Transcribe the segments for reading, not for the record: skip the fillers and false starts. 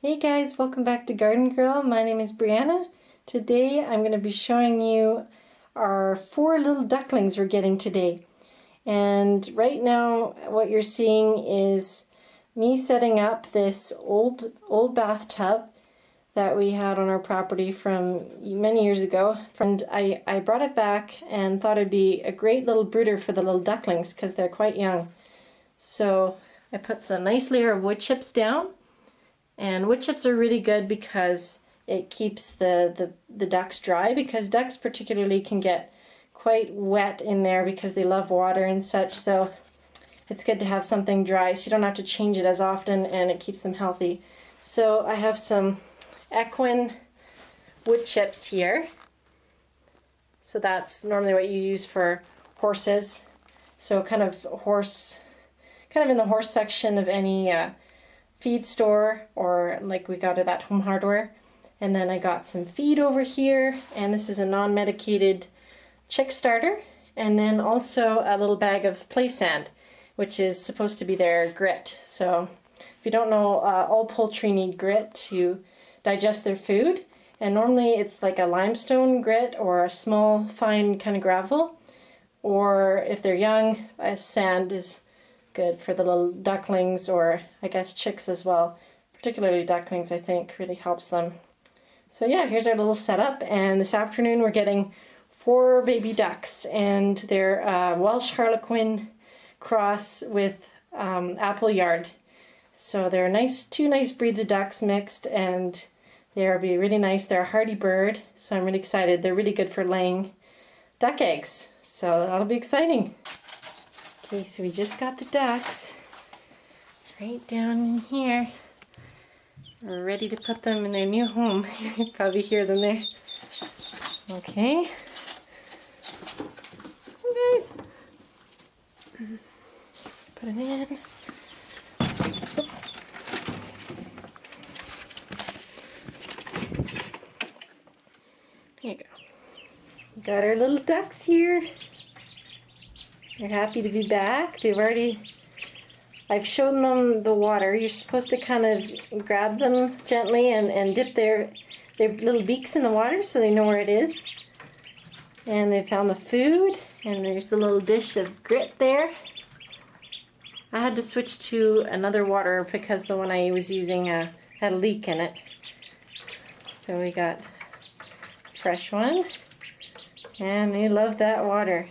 Hey guys, welcome back to Garden Girl. My name is Breanna. Today I'm going to be showing you our 4 little ducklings we're getting today. And right now what you're seeing is me setting up this old bathtub that we had on our property from many years ago. And I brought it back and thought it'd be a great little brooder for the little ducklings because they're quite young. So I put some nice layer of wood chips down. And wood chips are really good because it keeps the ducks dry, because ducks particularly can get quite wet in there because they love water and such. So it's good to have something dry so you don't have to change it as often, and it keeps them healthy. So I have some equine wood chips here. So that's normally what you use for horses. So kind of in the horse section of any feed store, or like we got it at Home Hardware. And then I got some feed over here, and this is a non-medicated chick starter, and then also a little bag of play sand, which is supposed to be their grit. So if you don't know, all poultry need grit to digest their food, and normally it's like a limestone grit or a small fine kind of gravel, or if they're young, sand is good for the little ducklings, or I guess chicks as well. Particularly ducklings, I think, really helps them. So yeah, here's our little setup, and this afternoon we're getting 4 baby ducks, and they're Welsh Harlequin cross with Appleyard. So they're two nice breeds of ducks mixed, and they'll be really nice. They're a hardy bird, so I'm really excited. They're really good for laying duck eggs, so that'll be exciting. Okay, so we just got the ducks right down in here. We're ready to put them in their new home. You can probably hear them there. Okay. Hey guys. Put it in. Oops. There you go. Got our little ducks here. They're happy to be back. I've shown them the water. You're supposed to kind of grab them gently and dip their little beaks in the water so they know where it is. And they found the food, and there's the little dish of grit there. I had to switch to another water because the one I was using had a leak in it. So we got a fresh one, and they love that water.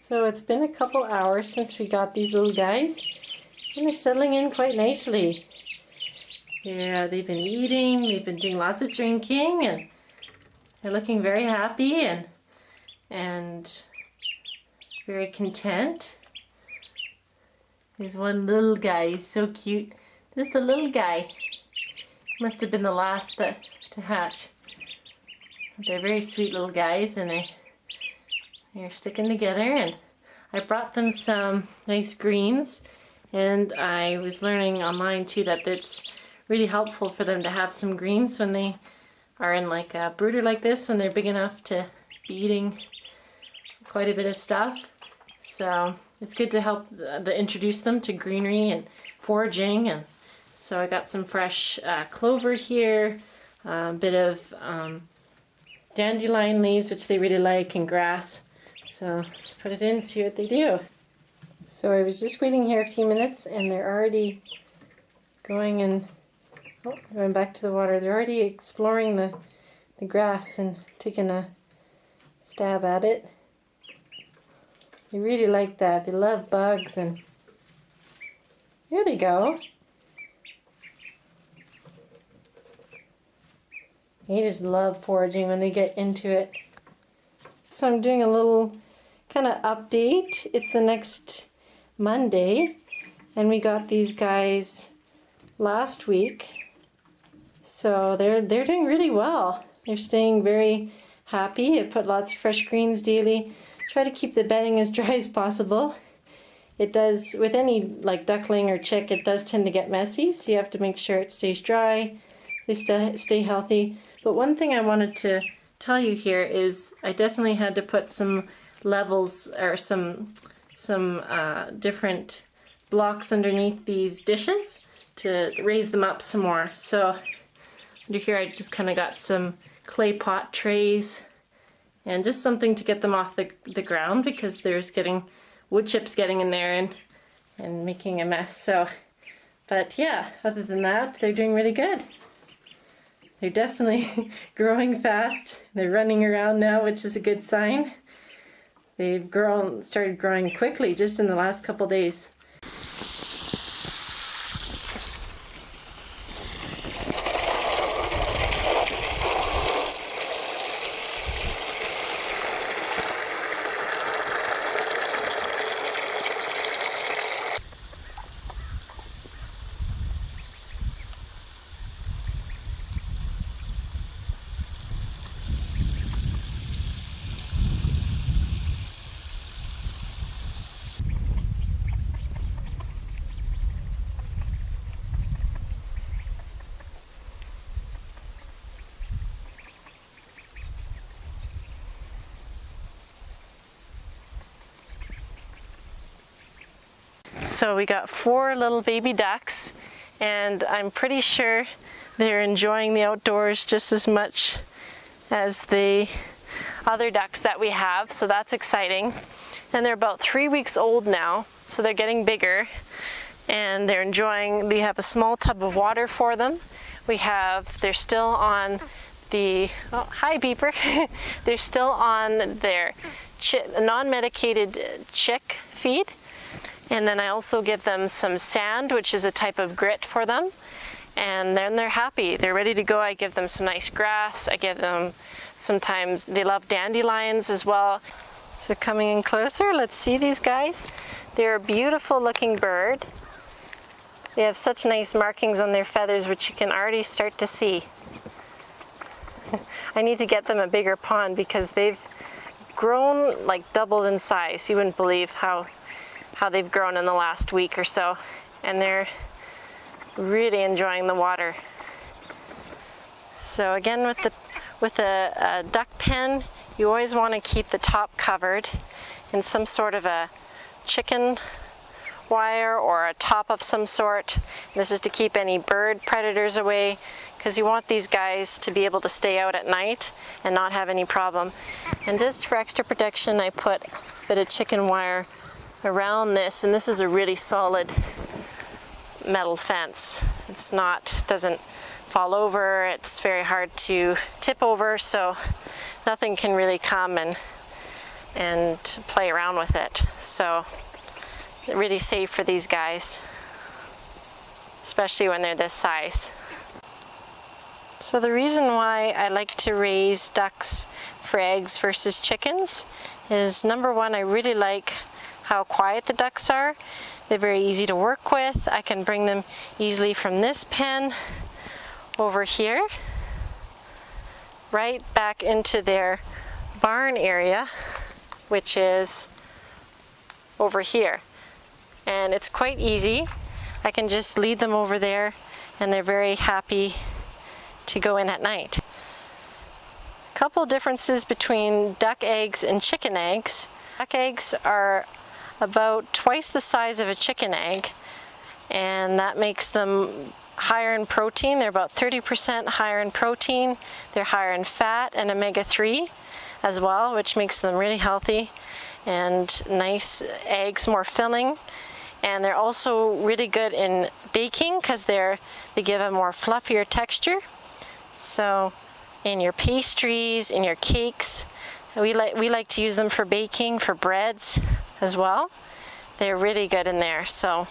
So it's been a couple hours since we got these little guys, and they're settling in quite nicely. Yeah, they've been eating, they've been doing lots of drinking, and they're looking very happy and very content. There's one little guy, he's so cute. Just a little guy. Must have been the last to hatch. They're very sweet little guys, and they're sticking together. And I brought them some nice greens, and I was learning online too that it's really helpful for them to have some greens when they are in like a brooder like this, when they're big enough to be eating quite a bit of stuff. So it's good to help introduce them to greenery and foraging. And so I got some fresh clover here, a bit of dandelion leaves, which they really like, and grass. So let's put it in, see what they do. So I was just waiting here a few minutes, and they're already going back to the water. They're already exploring the grass and taking a stab at it. They really like that. They love bugs, and here they go. They just love foraging when they get into it. So I'm doing a little kind of update. It's the next Monday, and we got these guys last week. So they're doing really well. They're staying very happy. I put lots of fresh greens daily. Try to keep the bedding as dry as possible. It does, with any like duckling or chick, it does tend to get messy, so you have to make sure it stays dry, they stay healthy. But one thing I wanted to tell you here is I definitely had to put some levels or some different blocks underneath these dishes to raise them up some more. So under here I just kind of got some clay pot trays and just something to get them off the ground, because there's wood chips getting in there and making a mess. So, but yeah, other than that, they're doing really good. They're definitely growing fast. They're running around now, which is a good sign. They've started growing quickly just in the last couple days. So we got 4 little baby ducks, and I'm pretty sure they're enjoying the outdoors just as much as the other ducks that we have, so that's exciting. And they're about 3 weeks old now, so they're getting bigger, and they're enjoying. We have a small tub of water for them. They're still on the, oh, hi beeper. They're still on their non-medicated chick feed. And then I also give them some sand, which is a type of grit for them. And then they're happy. They're ready to go. I give them some nice grass. I give them, sometimes they love dandelions as well. So coming in closer, let's see these guys. They're a beautiful looking bird. They have such nice markings on their feathers, which you can already start to see. I need to get them a bigger pond because they've grown, like doubled in size. You wouldn't believe how they've grown in the last week or so, and they're really enjoying the water. So again, with a duck pen, you always want to keep the top covered in some sort of a chicken wire or a top of some sort. This is to keep any bird predators away, because you want these guys to be able to stay out at night and not have any problem. And just for extra protection, I put a bit of chicken wire around this, and this is a really solid metal fence. Doesn't fall over, it's very hard to tip over, so nothing can really come and play around with it. So really safe for these guys, especially when they're this size. So the reason why I like to raise ducks for eggs versus chickens is, number one, I really like how quiet the ducks are. They're very easy to work with. I can bring them easily from this pen over here right back into their barn area, which is over here. And it's quite easy. I can just lead them over there, and they're very happy to go in at night. Couple differences between duck eggs and chicken eggs. Duck eggs are about twice the size of a chicken egg, and that makes them higher in protein. They're about 30% higher in protein. They're higher in fat and omega-3 as well, which makes them really healthy and nice eggs, more filling. And they're also really good in baking because they give a more fluffier texture. So in your pastries, in your cakes, we like to use them for baking, for breads as well. They're really good in there, so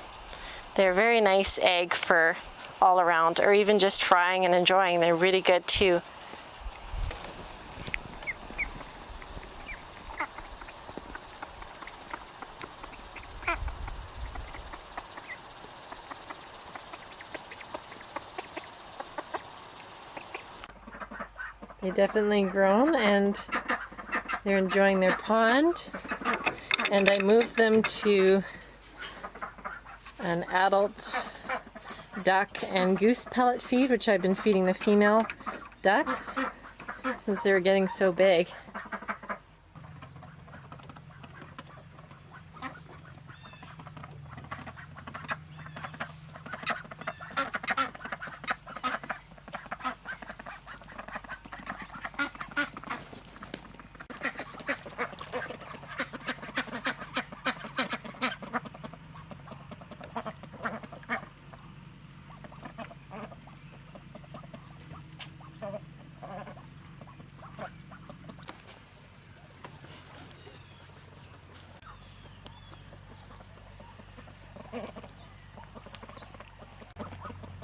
they're a very nice egg for all around, or even just frying and enjoying. They're really good too. They definitely grown and they're enjoying their pond. And I moved them to an adult duck and goose pellet feed, which I've been feeding the female ducks since they were getting so big.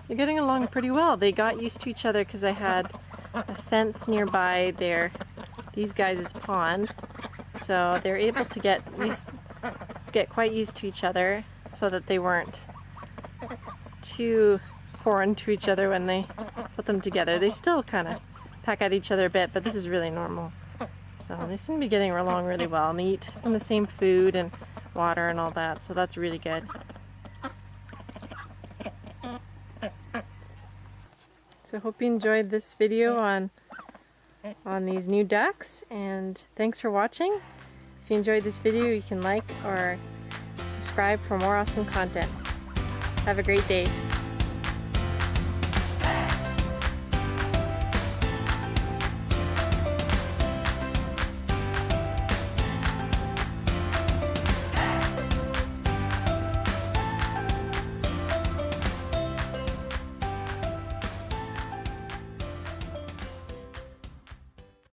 They're getting along pretty well. They got used to each other because I had a fence nearby these guys' pond, so they're able to get quite used to each other so that they weren't too foreign to each other when they put them together. They still kind of peck at each other a bit, but this is really normal. So they seem to be getting along really well, and they eat from the same food and water and all that, so that's really good. So hope you enjoyed this video on these new ducks, and thanks for watching. If you enjoyed this video, you can like or subscribe for more awesome content. Have a great day.